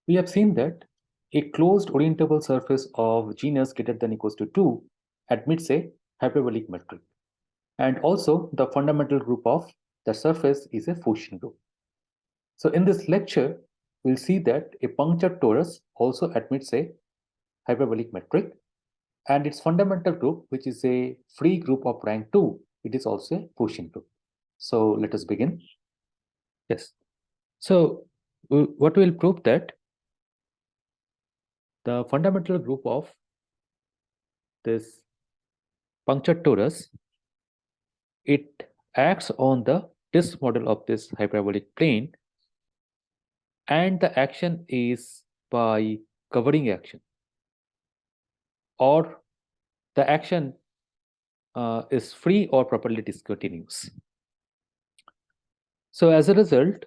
We have seen that a closed orientable surface of genus greater than equals to 2 admits a hyperbolic metric. And also the fundamental group of the surface is a Fouchian group. So in this lecture, we'll see that a punctured torus also admits a hyperbolic metric, and its fundamental group, which is a free group of rank 2, it is also a Fouchian group. So let us begin. Yes. So what will prove that the fundamental group of this punctured torus, it acts on the disk model of this hyperbolic plane, and the action is by covering action, or the action is free or properly discontinuous. So as a result,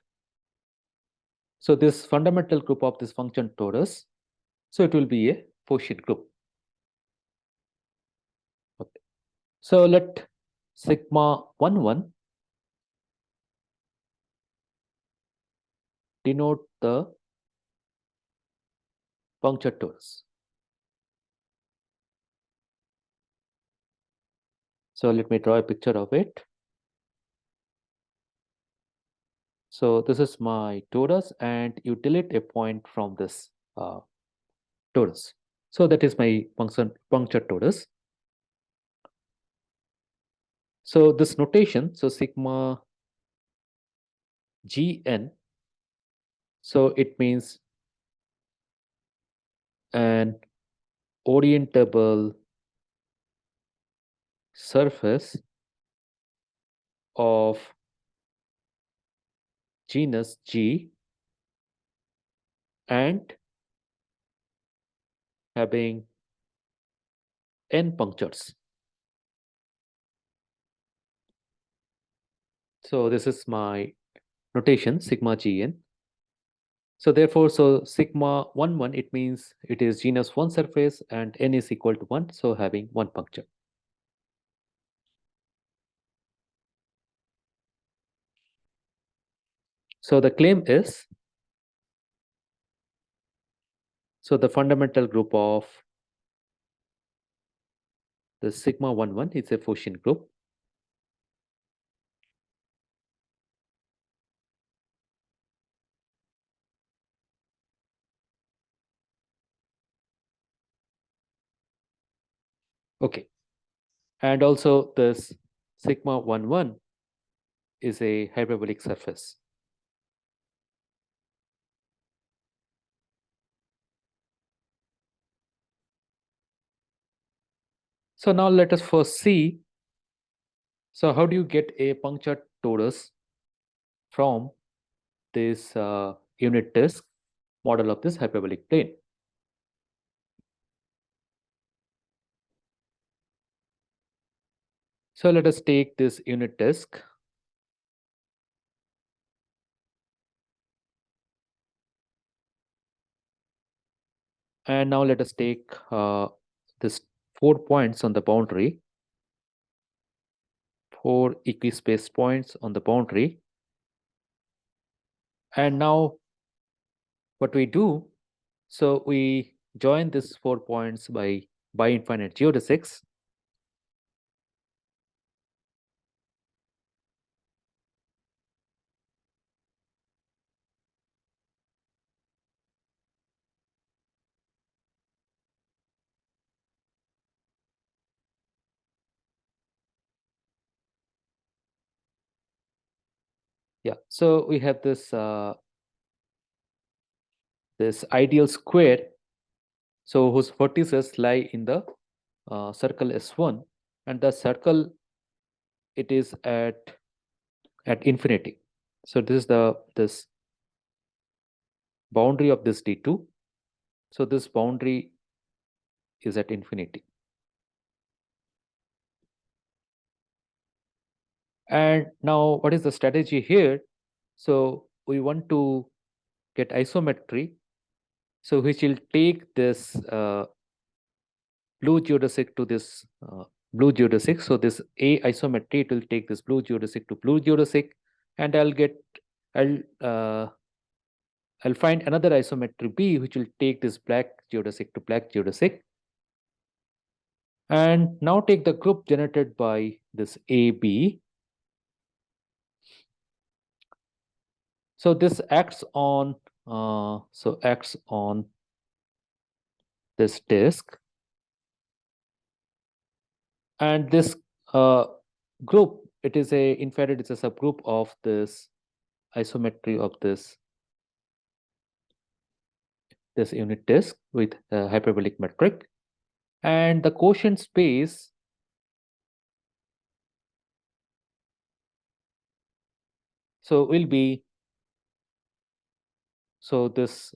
so this fundamental group of this function torus, so it will be a Fouchian group. Okay. So let sigma 1 denote the punctured torus. So let me draw a picture of it. So this is my torus, and you delete a point from this torus. So that is my punctured torus. So this notation, so sigma Gn, so it means an orientable surface of genus G and having n punctures. So this is my notation, sigma Gn. So therefore, so sigma 1 it means it is genus 1 surface and n is equal to 1, so having 1 puncture. So the claim is, so the fundamental group of the sigma 1 is a Fouchian group. Okay. And also this sigma 1 is a hyperbolic surface. So now let us first see, so how do you get a punctured torus from this unit disk model of this hyperbolic plane? So let us take this unit disk. And now let us take this 4 points on the boundary, 4 equispaced points on the boundary. And now what we do, so we join these 4 points by infinite geodesics. Yeah, so we have this this ideal square, so whose vertices lie in the circle S1, and the circle, it is at infinity. So this is this boundary of this D2. So this boundary is at infinity. And now what is the strategy here? So we want to get isometry, so which will take this blue geodesic to this blue geodesic. So this A isometry, it will take this blue geodesic to blue geodesic, and I'll I'll find another isometry B, which will take this black geodesic to black geodesic. And now take the group generated by this AB. So this acts on this disk, and this uh, group, it is a infrared, it's a subgroup of this isometry of this unit disk with a hyperbolic metric, and the quotient space so will be this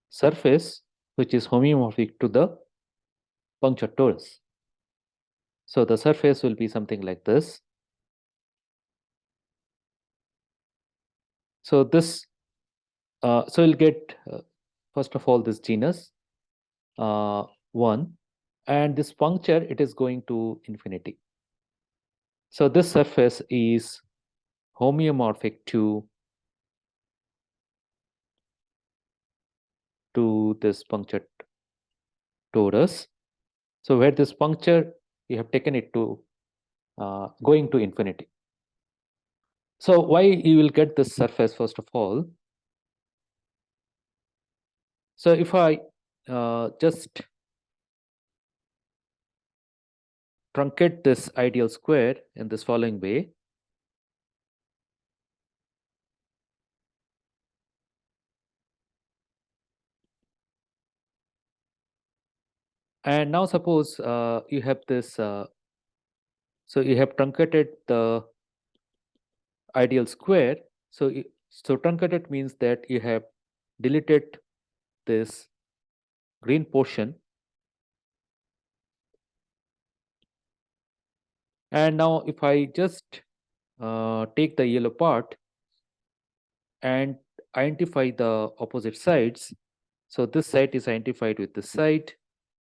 surface which is homeomorphic to the punctured torus. So the surface will be something like this. So this so we'll get first of all this genus 1, and this puncture, it is going to infinity. So this surface is homeomorphic to this punctured torus. So where this puncture, you have taken it to going to infinity. So why you will get this surface first of all? So if I just truncate this ideal square in this following way, and now suppose you have this, so you have truncated the ideal square. So so truncated means that you have deleted this green portion, and now if I just take the yellow part and identify the opposite sides. So this side is identified with this side,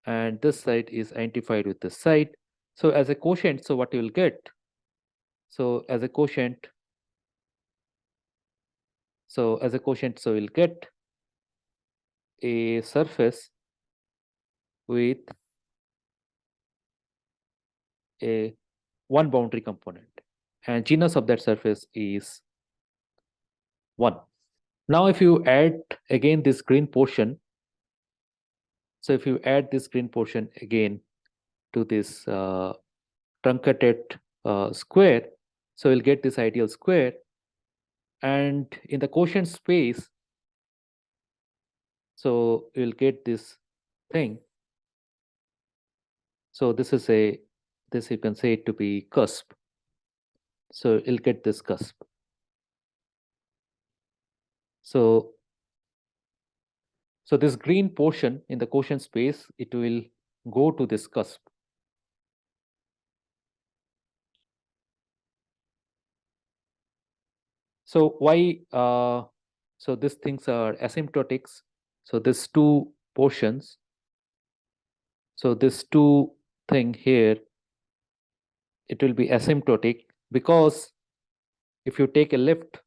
and this side is identified with this side. So as a quotient, so what you will get? So as a quotient, so we'll get a surface with a one boundary component, and genus of that surface is 1. Now if you add again this green portion, so if you add this green portion again to this truncated square, so we'll get this ideal square, and in the quotient space, so you'll get this thing. So this is this you can say it to be cusp. So you'll get this cusp. So this green portion in the quotient space, it will go to this cusp. So why so these things are asymptotics. So these two portions, so this two thing here, it will be asymptotic because if you take a lift,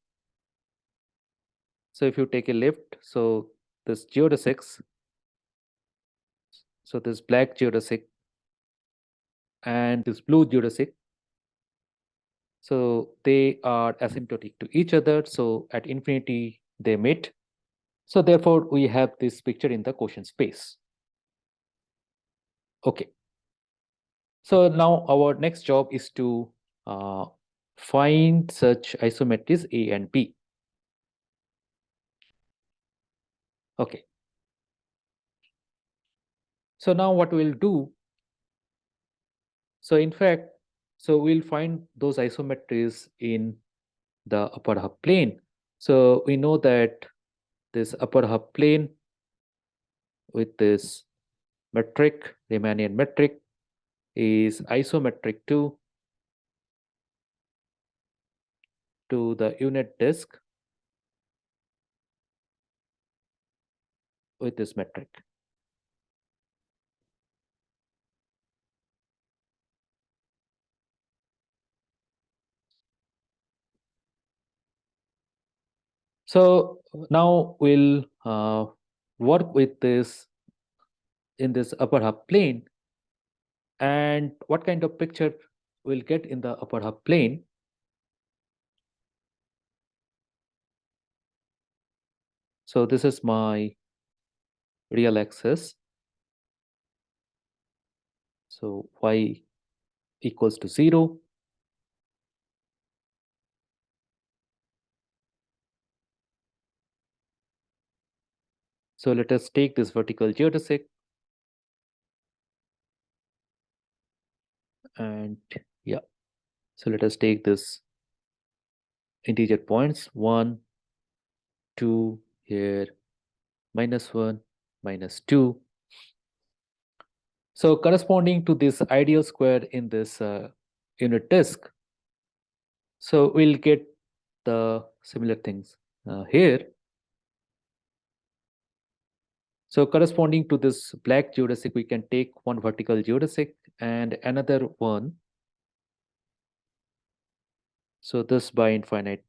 so if you take a lift, so this geodesics, so this black geodesic and this blue geodesic, so they are asymptotic to each other. So at infinity they meet. So therefore we have this picture in the quotient space. Okay. So now our next job is to find such isometries A and B. Okay. So now what we'll do, so in fact, so we'll find those isometries in the upper half plane. So we know that this upper half plane with this metric, Riemannian metric, is isometric to the unit disk with this metric. So now we'll work with this in this upper half plane, and what kind of picture we'll get in the upper half plane. So this is my real axis. So y equals to 0. So let us take this vertical geodesic, and yeah, so let us take this integer points 1, 2 here, -1, -2. So corresponding to this ideal square in this unit disk, so we'll get the similar things here. So corresponding to this black geodesic, we can take one vertical geodesic and another one. So this by infinite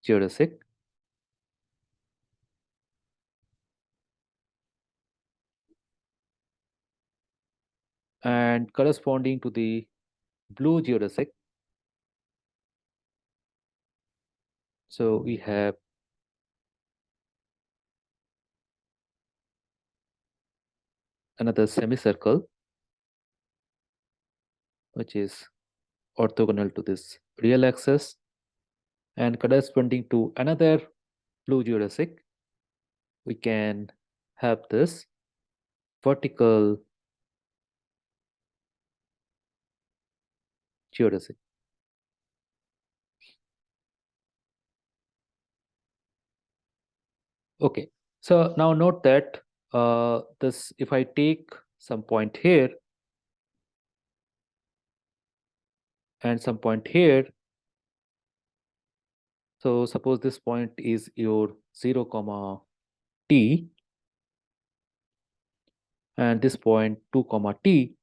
geodesic. And corresponding to the blue geodesic, so we have another semicircle which is orthogonal to this real axis, and corresponding to another blue geodesic, we can have this vertical geodesic. Okay, so now note that this, if I take some point here and some point here, so suppose this point is your 0 comma t, and this point 2 comma t.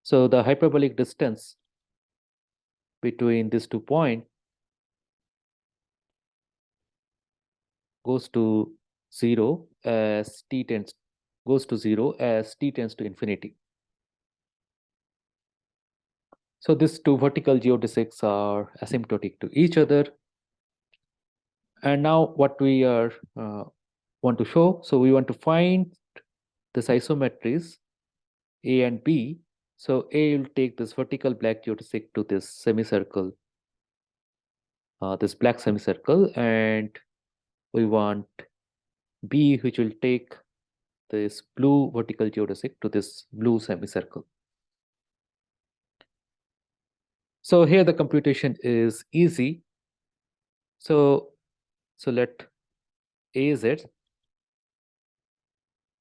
So the hyperbolic distance between these 2 points goes to 0 as t tends goes to 0 as t tends to infinity. So these two vertical geodesics are asymptotic to each other. And now what we are want to show, so we want to find this isometries A and B. So A will take this vertical black geodesic to this semicircle, this black semicircle, and we want B, which will take this blue vertical geodesic to this blue semicircle. So here the computation is easy. So let Az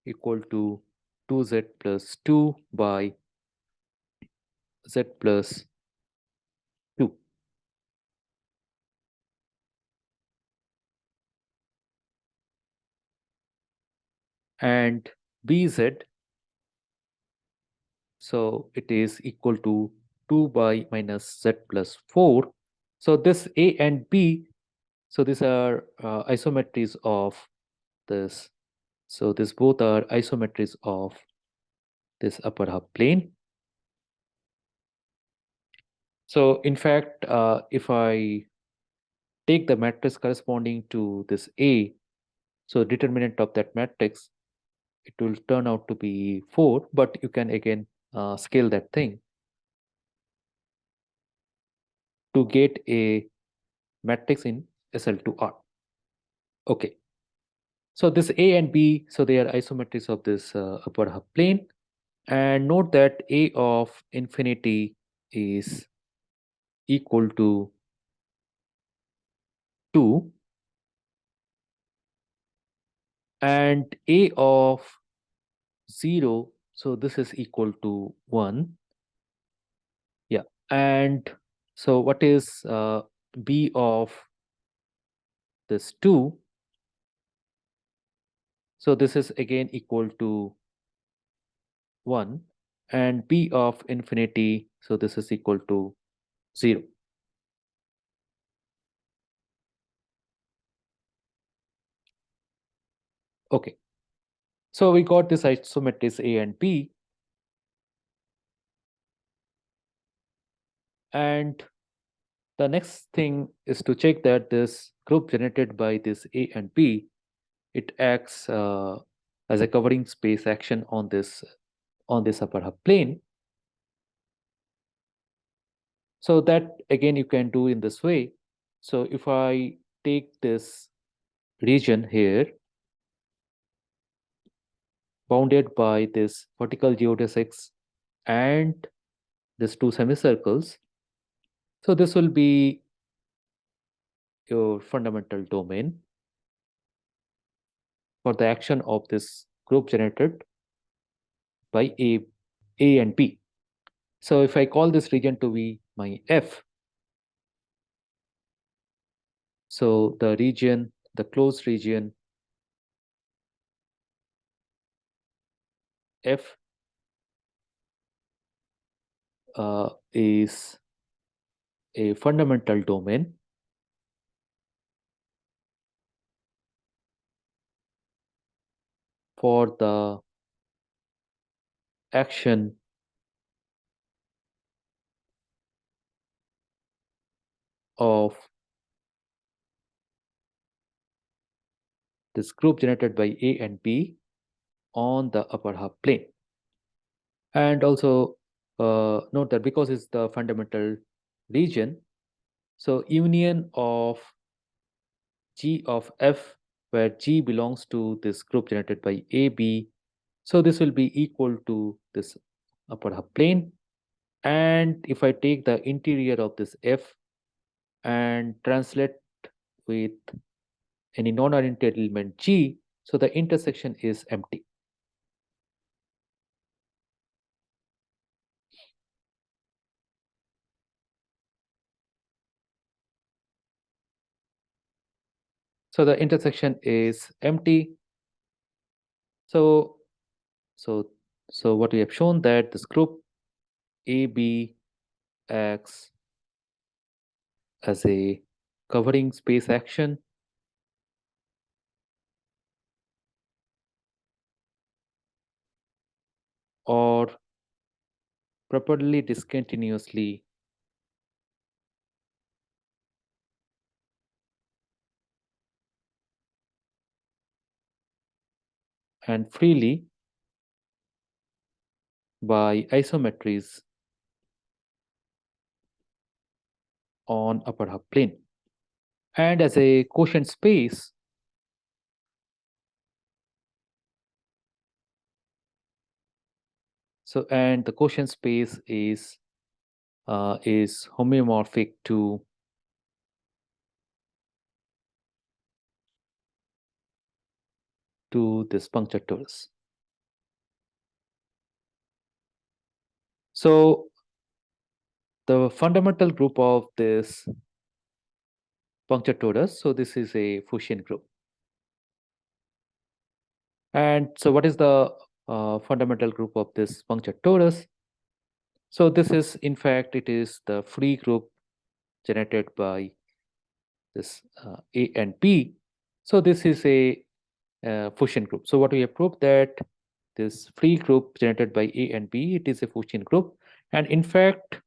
equal to 2z plus 2 by z plus 2. And Bz, so it is equal to 2 by minus z plus 4. So this A and B, so these are isometries of this. So this both are isometries of this upper half plane. So in fact, if I take the matrix corresponding to this A, so determinant of that matrix, it will turn out to be 4, but you can again scale that thing to get a matrix in SL2R. Okay, so this A and B, so they are isometries of this upper half plane. And note that A of infinity is equal to 2, and A of 0, so this is equal to 1. Yeah, and so what is B of this 2? So this is again equal to 1, and B of infinity, so this is equal to 0. Okay, so we got this isometries A and B, and the next thing is to check that this group generated by this A and B, it acts as a covering space action on this upper half plane. So that again you can do in this way. So if I take this region here bounded by this vertical geodesics and these two semicircles, so this will be your fundamental domain for the action of this group generated by A and B. So if I call this region to be my F, so the region, the closed region F is a fundamental domain for the action of this group generated by A and B on the upper half plane. And also note that because it's the fundamental region, so union of G of F, where G belongs to this group generated by AB, so this will be equal to this upper half plane. And if I take the interior of this F and translate with any non-oriented element G, so the intersection is empty. So the intersection is empty. So so so what we have shown that this group AB acts as a covering space action or properly discontinuously and freely by isometries on upper half plane. And as a quotient space, so and the quotient space is homeomorphic to this puncture torus. So the fundamental group of this puncture torus, so this is a Fuchsian group. And so what is the fundamental group of this puncture torus? So this is, in fact, it is the free group generated by this A and B. So this is a Fuchsian group. So what we have proved that this free group generated by A and B, it is a Fuchsian group. And in fact,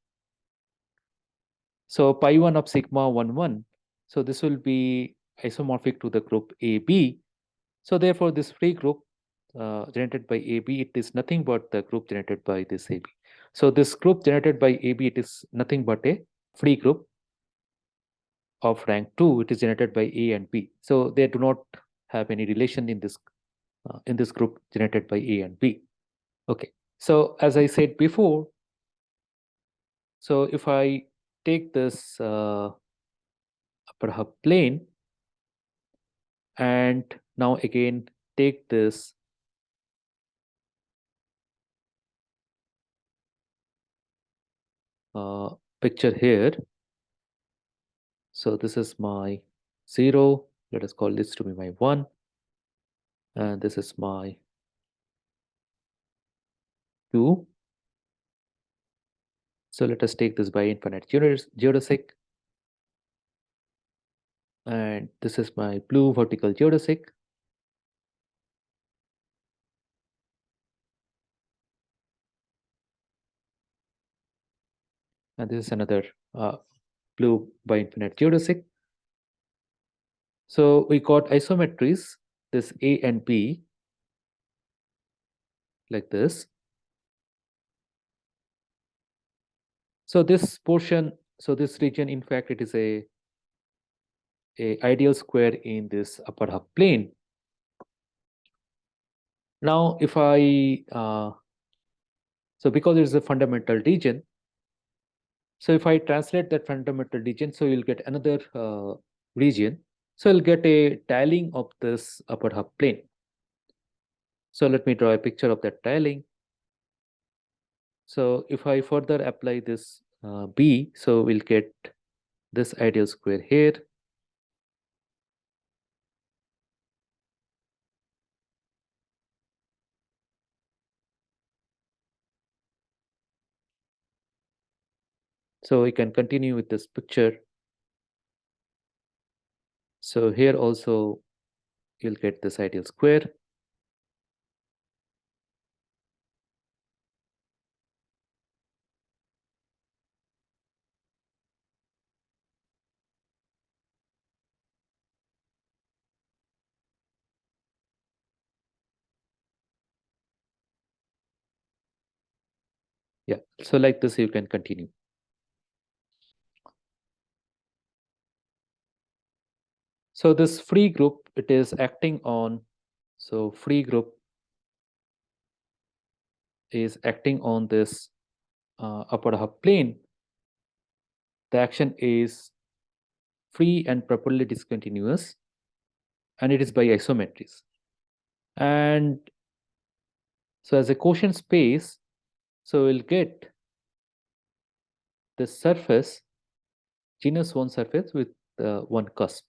so pi 1 of sigma 1, 1. So this will be isomorphic to the group AB. So therefore, this free group generated by AB, it is nothing but the group generated by this AB. So this group generated by AB, it is nothing but a free group of rank 2. It is generated by A and B. So they do not have any relation in this group generated by A and B. Okay. So as I said before, so if I take this upper half plane and now again take this picture here. So this is my 0. Let us call this to be my 1. And this is my 2. So let us take this by infinite geodesic. And this is my blue vertical geodesic. And this is another blue by infinite geodesic. So we got isometries, this A and B, like this. So this portion, so this region, in fact, it is a ideal square in this upper half plane. Now, if I so because it is a fundamental region, so if I translate that fundamental region, so you'll get another region. So you'll get a tiling of this upper half plane. So let me draw a picture of that tiling. So if I further apply this B, so we'll get this ideal square here. So we can continue with this picture. So here also you'll get this ideal square. Yeah, so like this you can continue. So this free group, it is acting on, so free group is acting on this upper half plane. The action is free and properly discontinuous, and it is by isometries. And so as a quotient space, so we'll get this surface, genus 1 surface with one cusp.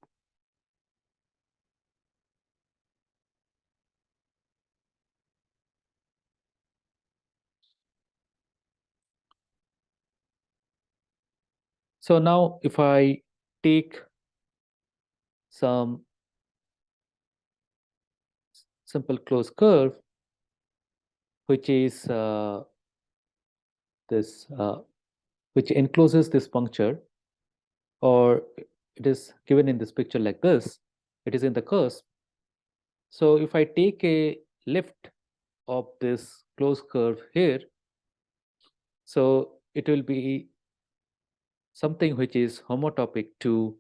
So now if I take some simple closed curve, which is this, which encloses this puncture, or it is given in this picture like this, it is in the cusp. So if I take a lift of this closed curve here, so it will be something which is homotopic to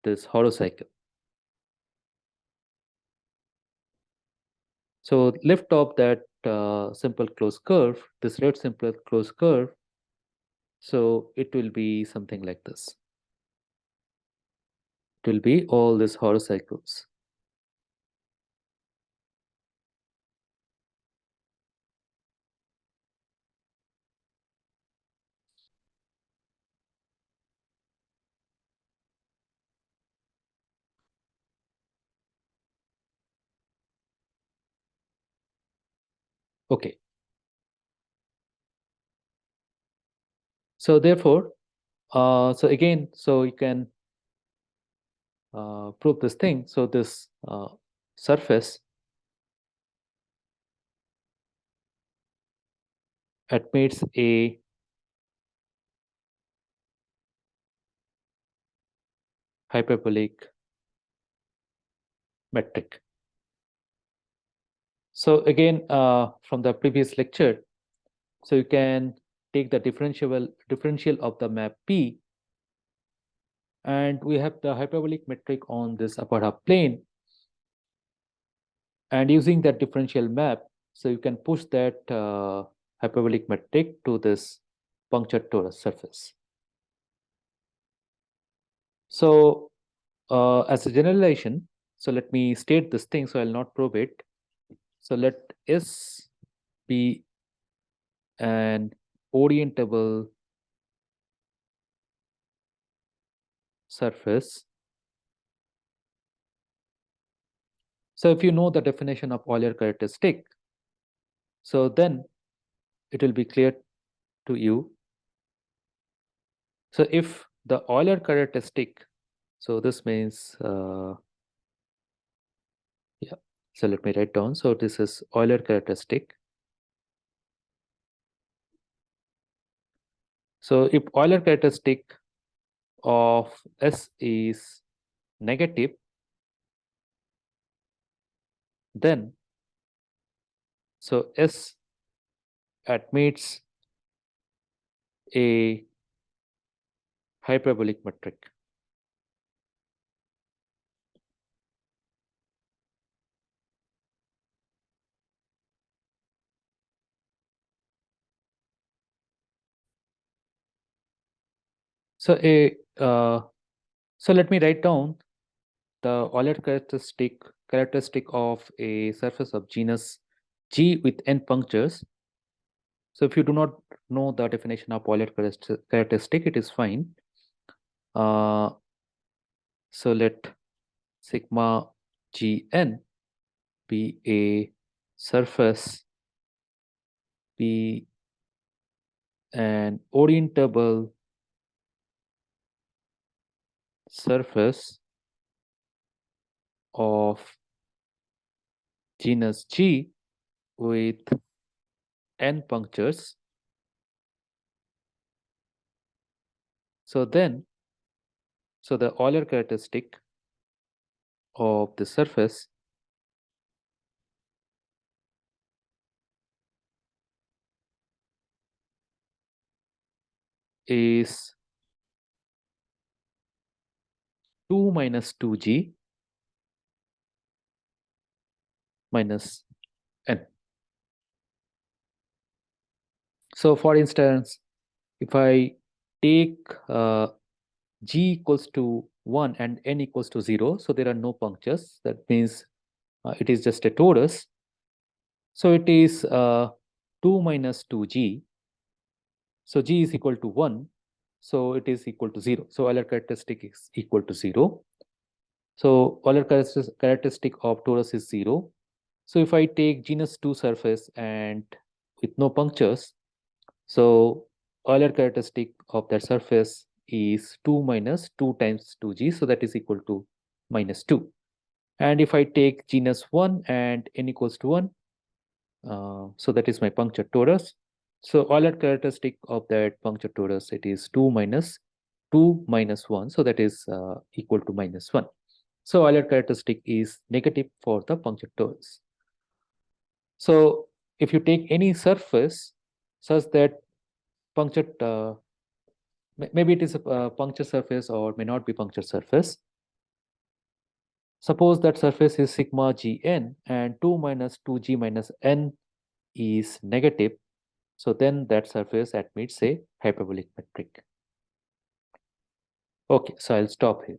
this horocycle. So lift of that simple closed curve, this red simple closed curve, so it will be something like this. It will be all these horocycles. Okay. So therefore, so again, so you can prove this thing. So this surface admits a hyperbolic metric. So again, from the previous lecture, so you can take the differential of the map P, and we have the hyperbolic metric on this upper half plane. And using that differential map, so you can push that hyperbolic metric to this punctured torus surface. So as a generalization, so let me state this thing, so I'll not probe it. So let S be an orientable surface. So if you know the definition of Euler characteristic, so then it will be clear to you. So if the Euler characteristic, so this means, yeah, so let me write down. So this is Euler characteristic. So if Euler characteristic of S is negative, then so S admits a hyperbolic metric. So so let me write down the Euler characteristic of a surface of genus G with n punctures. So if you do not know the definition of Euler characteristic, it is fine. So let sigma Gn be a surface, be an orientable surface of genus G with n punctures. So then, so the Euler characteristic of the surface is 2 minus 2G minus n. So for instance, if I take G equals to 1 and n equals to 0, so there are no punctures. That means it is just a torus. So it is 2 minus 2G. So G is equal to 1. So it is equal to 0. So Euler characteristic is equal to 0. So Euler characteristic of torus is 0. So if I take genus 2 surface and with no punctures, so Euler characteristic of that surface is 2 minus 2 times 2G. So that is equal to minus 2. And if I take genus 1 and n equals to 1, so that is my puncture torus. So Euler characteristic of that puncture torus, it is 2 minus 2 minus 1. So that is equal to minus 1. So Euler characteristic is negative for the puncture torus. So if you take any surface such that punctured, maybe it is a puncture surface or may not be puncture surface. Suppose that surface is sigma Gn and 2 minus 2G minus n is negative. So then that surface admits a hyperbolic metric. Okay, so I'll stop here.